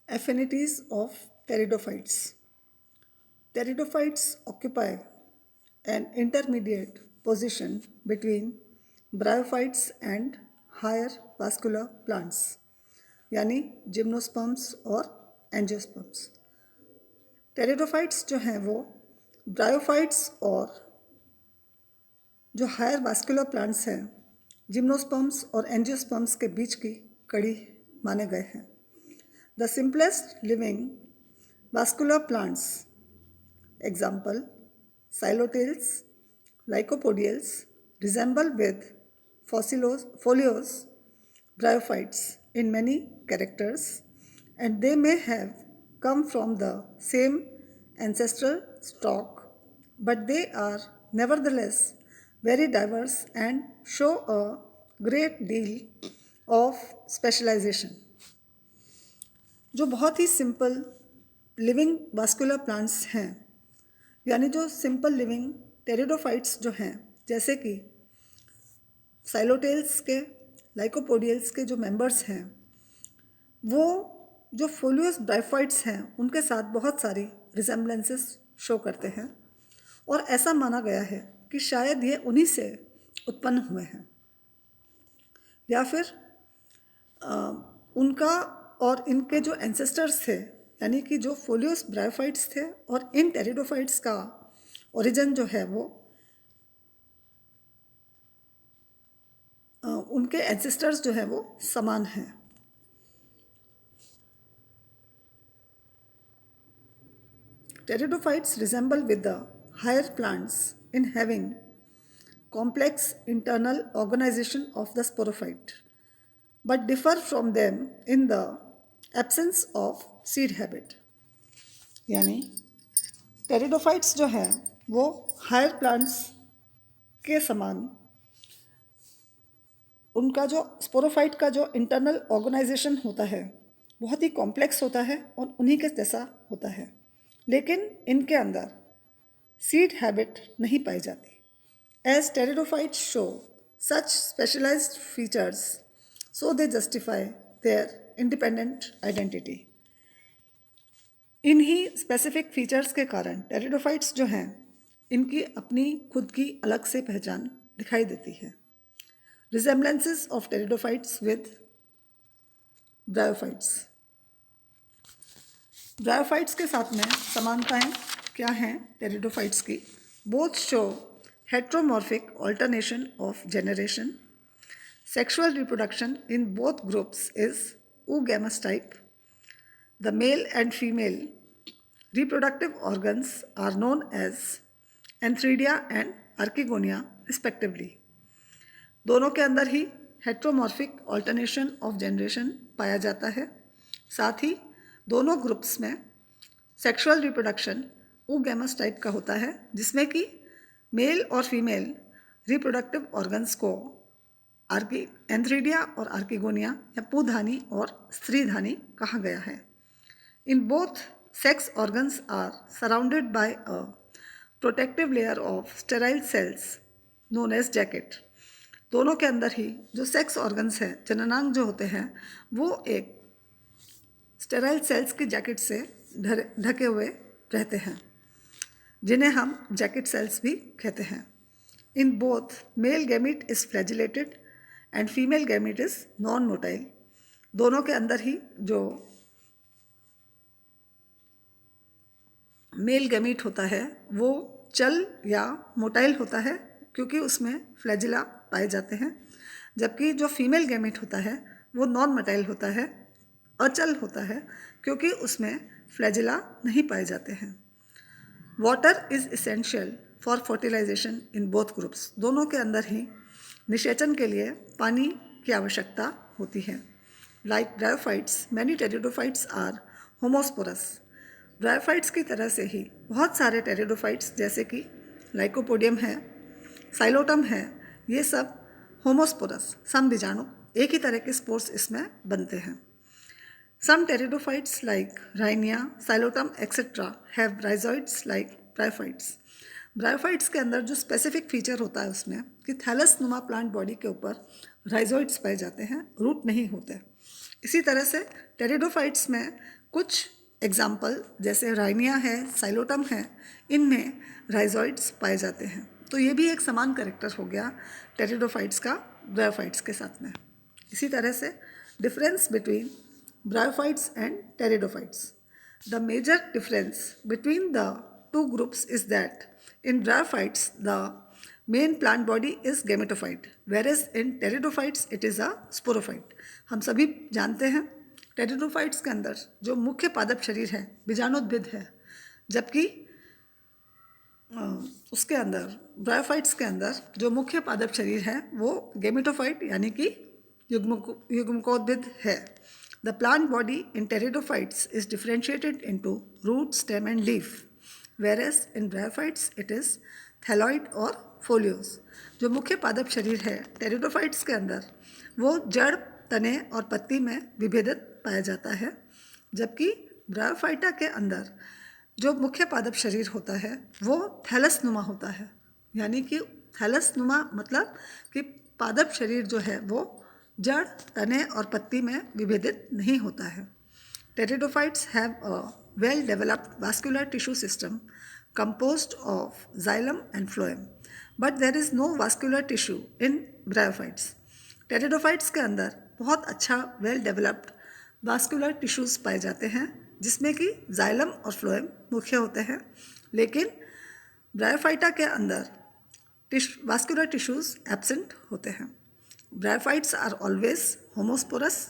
Affinities of pteridophytes. Pteridophytes occupy an intermediate position between bryophytes and higher vascular plants यानी gymnosperms और angiosperms. Pteridophytes जो हैं वो bryophytes और जो हायर वास्कुलर प्लांट्स हैं जिम्नोस्पर्म्स और एंजियोस्पर्म्स के बीच की कड़ी माने गए हैं। The simplest living vascular plants example psilotales lycopodials resemble with foliose bryophytes in many characters, and they may have come from the same ancestral stock, but they are nevertheless very diverse and show a great deal of specialization. जो बहुत ही simple living vascular plants हैं यानी जो simple living pteridophytes जो हैं जैसे कि साइलोटेल्स के लाइकोपोडियल्स के जो मेंबर्स हैं वो जो फोलियोस ब्रायोफाइट्स हैं उनके साथ बहुत सारी रिजेम्बलेंसेस शो करते हैं और ऐसा माना गया है कि शायद ये उन्हीं से उत्पन्न हुए हैं या फिर उनका और इनके जो एंसेस्टर्स थे यानी कि जो फोलियोस ब्रायोफाइट्स थे और इन टेरिडोफाइट्स का ओरिजिन जो है वो उनके एंसेस्टर्स जो है वो समान हैं। Pteridophytes resemble with the higher plants in having complex internal organization of the sporophyte but differ from them in the absence of seed habit। यानी टेरिडोफाइट्स जो हैं वो हायर प्लांट्स के समान उनका जो स्पोरोफाइट का जो इंटरनल ऑर्गेनाइजेशन होता है बहुत ही कॉम्प्लेक्स होता है और उन्हीं के जैसा होता है, लेकिन इनके अंदर सीड हैबिट नहीं पाई जाती। As pteridophytes show such specialized features, so they justify their independent identity। इन्हीं स्पेसिफिक फीचर्स के कारण टेरिडोफाइट्स जो हैं इनकी अपनी खुद की अलग से पहचान दिखाई देती है। Resemblances of pteridophytes with bryophytes. Bryophytes के साथ में समानताएं क्या हैं टेरिडोफाइट्स की? Both show heteromorphic alternation of generation. Sexual reproduction in both groups is oogamous type. The male and female reproductive organs are known as antheridia and archegonia respectively. दोनों के अंदर ही heteromorphic alternation of generation पाया जाता है। साथ ही दोनों groups में sexual reproduction oogamous type का होता है जिसमें कि मेल और फीमेल रिप्रोडक्टिव ऑर्गन्स को एंथ्रीडिया और आर्किगोनिया या पुधानी और स्त्रीधानी कहा गया है। In both sex organs are surrounded by a protective layer of sterile cells known as jacket. दोनों के अंदर ही जो सेक्स ऑर्गन्स हैं जननांग जो होते हैं वो एक स्टेराइल सेल्स की जैकेट से ढके हुए रहते हैं जिन्हें हम जैकेट सेल्स भी कहते हैं। In both male gamete is flagellated and female gamete is non motile. दोनों के अंदर ही जो मेल गैमीट होता है वो चल या मोटाइल होता है क्योंकि उसमें फ्लैजिला पाए जाते हैं, जबकि जो फीमेल गैमीट होता है वो नॉन मोटाइल होता है, अचल होता है क्योंकि उसमें फ्लैजिला नहीं पाए जाते हैं। Water is essential for fertilisation in both groups. दोनों के अंदर ही निषेचन के लिए पानी की आवश्यकता होती है। Like bryophytes many pteridophytes are homosporous. Bryophytes की तरह से ही बहुत सारे टेरिडोफाइट्स जैसे कि लाइकोपोडियम है, साइलोटम है, ये सब होमोस्पोरस समबीजाणु एक ही तरह के स्पोर्स इसमें बनते हैं। Some pteridophytes like Rhynia, Xylotum, etc. have rhizoids like bryophytes. Bryophytes के अंदर जो स्पेसिफिक फीचर होता है उसमें कि थैलस नुमा प्लांट बॉडी के ऊपर राइजोइड्स पाए जाते हैं, रूट नहीं होते। इसी तरह से टेरिडोफाइट्स में कुछ एग्जाम्पल जैसे राइनिया है, साइलोटम है, इनमें राइजोइड्स पाए जाते हैं। तो ये भी एक समान कैरेक्टर हो गया टेरिडोफाइट्स का ब्रायोफाइट्स के साथ में। इसी तरह से difference between bryophytes and pteridophytes. The major difference between the two groups is that in bryophytes the main plant body is gametophyte whereas in pteridophytes it is a sporophyte। हम सभी जानते हैं टेरिडोफाइट्स के अंदर जो मुख्य पादप शरीर है बीजाणुद्भिद है, जबकि उसके अंदर ब्रायोफाइट्स के अंदर जो मुख्य पादप शरीर है वो गेमेटोफाइट यानी कि युग्मकोद्भिद है। The plant body in pteridophytes is differentiated into root, stem and leaf, whereas in bryophytes it is thalloid और foliose। जो मुख्य पादप शरीर है टेरिडोफाइट्स के अंदर वो जड़, तने और पत्ती में विभेदित पाया जाता है, जबकि ब्रायोफाइटा के अंदर जो मुख्य पादप शरीर होता है वो थैलसनुमा होता है। यानी कि थैलसनुमा मतलब कि पादप शरीर जो है वो जड़, तने और पत्ती में विभेदित नहीं होता है। Pteridophytes have a well-developed vascular tissue system composed of xylem and phloem, but there is no vascular tissue in bryophytes। Pteridophytes के अंदर बहुत अच्छा well-developed vascular tissues पाए जाते हैं, जिसमें कि xylem और phloem मुख्य होते हैं, लेकिन ब्रायोफाइटा के अंदर vascular tissues absent होते हैं। Bryophytes are always homosporous।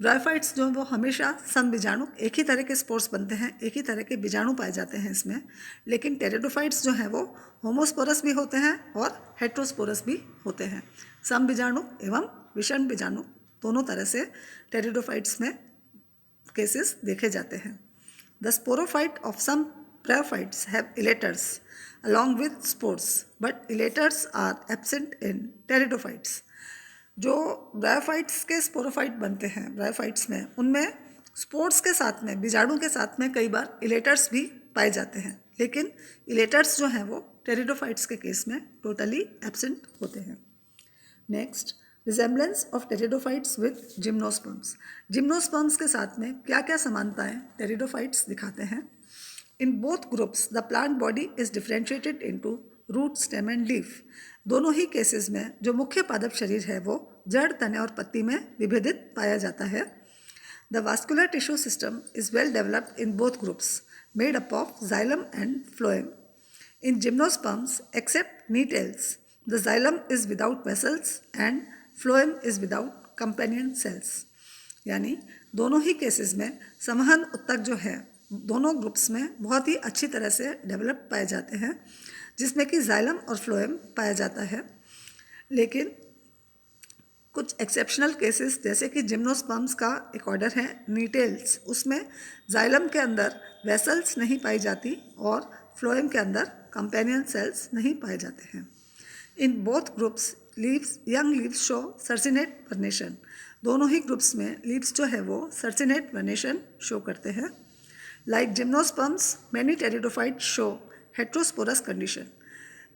Bryophytes जो वो हमेशा समबीजाणु, एक ही तरह के स्पोर्स बनते हैं, एक ही तरह के बीजाणु पाए जाते हैं इसमें, लेकिन टेरिडोफाइट्स जो हैं वो होमोस्पोरस भी होते हैं और हेट्रोस्पोरस भी होते हैं। समबीजाणु एवं विषम बीजाणु दोनों तरह से टेरिडोफाइट्स में केसेस देखे जाते हैं। The sporophyte of some bryophytes have elaters along with spores, but elaters are absent in pteridophytes. जो ब्रायोफाइट्स के स्पोरोफाइट बनते हैं ब्रायोफाइट्स में, उनमें स्पोर्स के साथ में, बीजाणु के साथ में कई बार इलेटर्स भी पाए जाते हैं, लेकिन इलेटर्स जो हैं वो टेरिडोफाइट्स के केस में टोटली एब्सेंट होते हैं। Next, resemblance of pteridophytes with gymnosperms. Gymnosperms के साथ में क्या क्या समानताएं टेरिडोफाइट्स दिखाते हैं? In both groups the plant body is differentiated into root, stem and leaf. दोनों ही केसेस में जो मुख्य पादप शरीर है वो जड़, तने और पत्ती में विभेदित पाया जाता है। The vascular tissue system is well developed in both groups, made up of xylem and phloem। In gymnosperms except Gnetales the xylem is without vessels and phloem is without companion cells. यानी दोनों ही cases में संवहन ऊतक जो है दोनों groups में बहुत ही अच्छी तरह से डेवलप पाए जाते हैं, जिसमें कि xylem और phloem पाया जाता है। लेकिन कुछ एक्सेप्शनल केसेस जैसे कि जिम्नोस्पर्म्स का एक ऑर्डर है नीटेल्स, उसमें xylem के अंदर वेसल्स नहीं पाई जाती और phloem के अंदर कंपेनियन सेल्स नहीं पाए जाते हैं। In both groups leaves, young leaves show circinate vernation. दोनों ही ग्रुप्स में लीव्स जो है वो सर्सिनेट वर्नेशन शो करते हैं। Like gymnosperms, many pteridophytes show heterosporous condition.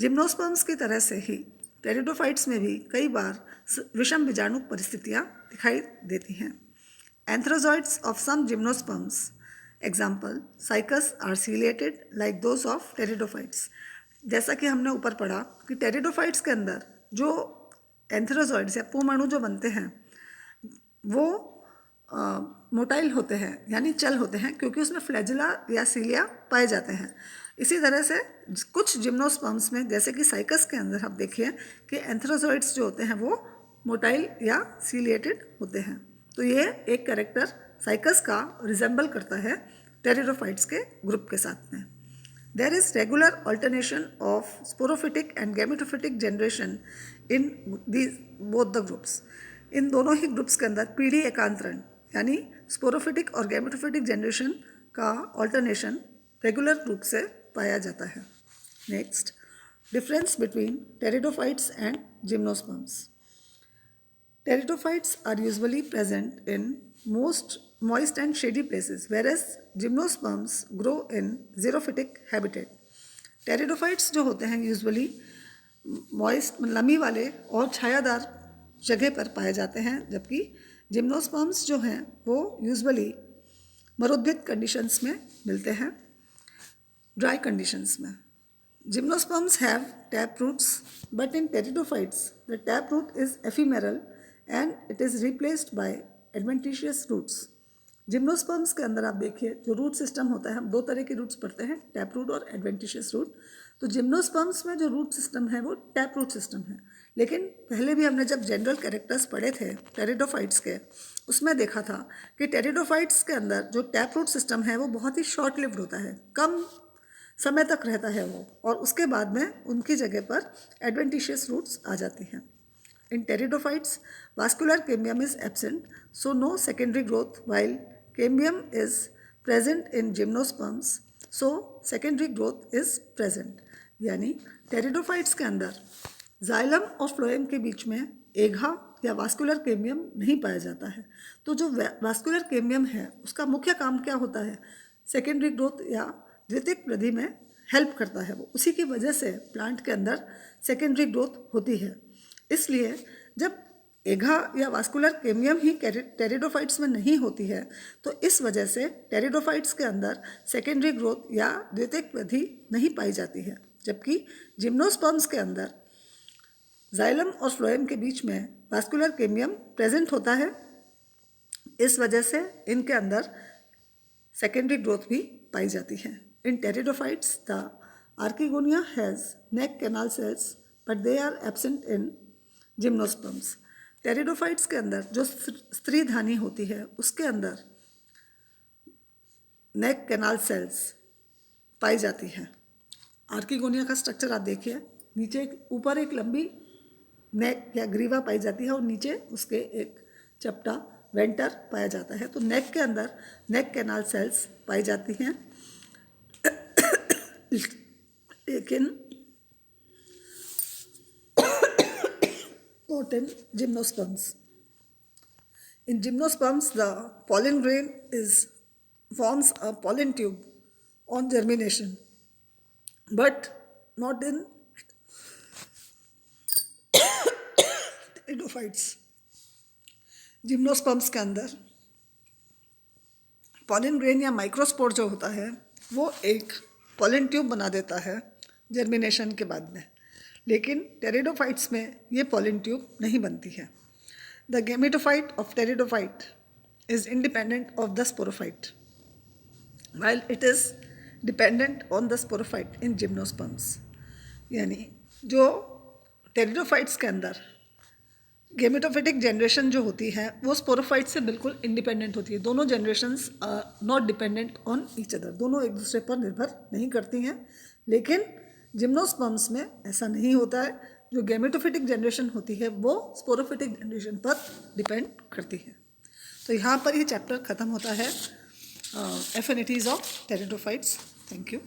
Gymnosperms की तरह से ही टेरिडोफाइट्स में भी कई बार विषम बीजाणु परिस्थितियाँ दिखाई देती हैं। Antherozoids of some gymnosperms, example Cycas, are ciliated like those of pteridophytes. जैसा कि हमने ऊपर पढ़ा कि टेरिडोफाइट्स के अंदर जो एंथ्रोजॉइड्स या पुमअणु जो बनते हैं वो मोटाइल होते हैं, यानी चल होते हैं, क्योंकि उसमें फ्लैजिला या सीलिया पाए जाते हैं। इसी तरह से कुछ जिम्नोस्पर्म्स में जैसे कि साइकस के अंदर आप देखिए कि एंथ्रोजॉइड्स जो होते हैं वो मोटाइल या सीलिएटेड होते हैं। तो ये एक कैरेक्टर साइकस का रिजेंबल करता है टेरिडोफाइट्स के ग्रुप के साथ में। There is regular alternation of sporophytic and gametophytic generation in these both the groups. इन दोनों ही ग्रुप्स के अंदर पीढ़ी एकांतरण यानी स्पोरोफिटिक और गैमेटोफिटिक जनरेशन का ऑल्टरनेशन रेगुलर रूप से पाया जाता है। Next, difference between pteridophytes and gymnosperms. Pteridophytes are usually present in most moist and shady places, whereas gymnosperms grow in xerophytic habitat। Pteridophytes जो होते हैं यूजुअली मॉइस्ट, नमी वाले और छायादार जगह पर पाए जाते हैं, जबकि जिम्नोस्पर्म्स जो हैं वो यूजुअली मरुद्भिद कंडीशंस में मिलते हैं, ड्राई कंडीशंस में. Gymnosperms have tap roots, but in pteridophytes, the tap root is ephemeral and it is replaced by adventitious roots. Gymnosperms के अंदर आप देखिए जो रूट सिस्टम होता है, हम दो तरह के रूट्स पढ़ते हैं, टैप रूट और एडवेंटिशियस रूट. तो जिम्नोस्पर्म्स में जो रूट सिस्टम है वो टैप रूट सिस्टम है. लेकिन पहले भी हमने जब जनरल कैरेक्टर्स पढ़े थे टेरिडोफाइट्स के, उसमें देखा था कि टेरिडोफाइट्स के अंदर जो टैप रूट सिस्टम है वो बहुत ही शॉर्ट लिव्ड होता है, कम समय तक रहता है वो, और उसके बाद में उनकी जगह पर एडवेंटिशियस रूट्स आ जाती हैं. In pteridophytes vascular cambium is absent, so no secondary growth, while cambium is present in gymnosperms, so secondary growth is present. यानी टेरिडोफाइट्स के अंदर जाइलम और फ्लोएम के बीच में एघा या वास्कुलर कैम्बियम नहीं पाया जाता है. तो जो वास्कुलर कैम्बियम है उसका मुख्य काम क्या होता है? सेकेंडरी ग्रोथ या द्वितीयक वृद्धि में हेल्प करता है. वो उसी की वजह से प्लांट के अंदर सेकेंडरी ग्रोथ होती है. इसलिए जब एघा या वास्कुलर कैम्बियम ही टेरिडोफाइट्स में नहीं होती है तो इस वजह से टेरिडोफाइट्स के अंदर सेकेंडरी ग्रोथ या द्वितीयक वृद्धि नहीं पाई जाती है. जबकि जिम्नोस्पर्म्स के अंदर जाइलम और फ्लोएम के बीच में वास्कुलर कैम्बियम प्रेजेंट होता है. इस वजह से इनके अंदर सेकेंडरी ग्रोथ भी पाई जाती है. In pteridophytes, the archegonia has neck canal cells, but they are absent in gymnosperms. Pteridophytes के अंदर जो स्त्रीधानी होती है उसके अंदर नेक कैनाल सेल्स पाई जाती हैं. आर्किगोनिया का स्ट्रक्चर आप देखिए, नीचे ऊपर एक लंबी नेक या ग्रीवा पाई जाती है और नीचे उसके एक चपटा वेंटर पाया जाता है. तो नेक के अंदर नेक कैनाल सेल्स पाई जाती हैं. लेकिन not in gymnosperms. In gymnosperms, the pollen grain forms a pollen tube on germination, but not in pteridophytes. Gymnosperms के अंदर पॉलन ग्रेन या माइक्रोस्पोर जो होता है वो एक पॉलन ट्यूब बना देता है जर्मिनेशन के बाद में. लेकिन टेरिडोफाइट्स में ये पॉलन ट्यूब नहीं बनती है. The gametophyte of pteridophyte is independent of the sporophyte, while it is dependent on the sporophyte in gymnosperms. यानी जो टेरिडोफाइट्स के अंदर गेमेटोफिटिक जनरेशन जो होती है वो स्पोरोफाइट से बिल्कुल इंडिपेंडेंट होती है. दोनों generations are not dependent on each other, दोनों एक दूसरे पर निर्भर नहीं करती हैं. लेकिन जिम्नोस्पर्म्स में ऐसा नहीं होता है. जो गेमेटोफिटिक जनरेशन होती है वो स्पोरोफिटिक जनरेशन पर डिपेंड करती है. तो यहाँ पर ये चैप्टर ख़त्म होता है affinities of pteridophytes. Thank you.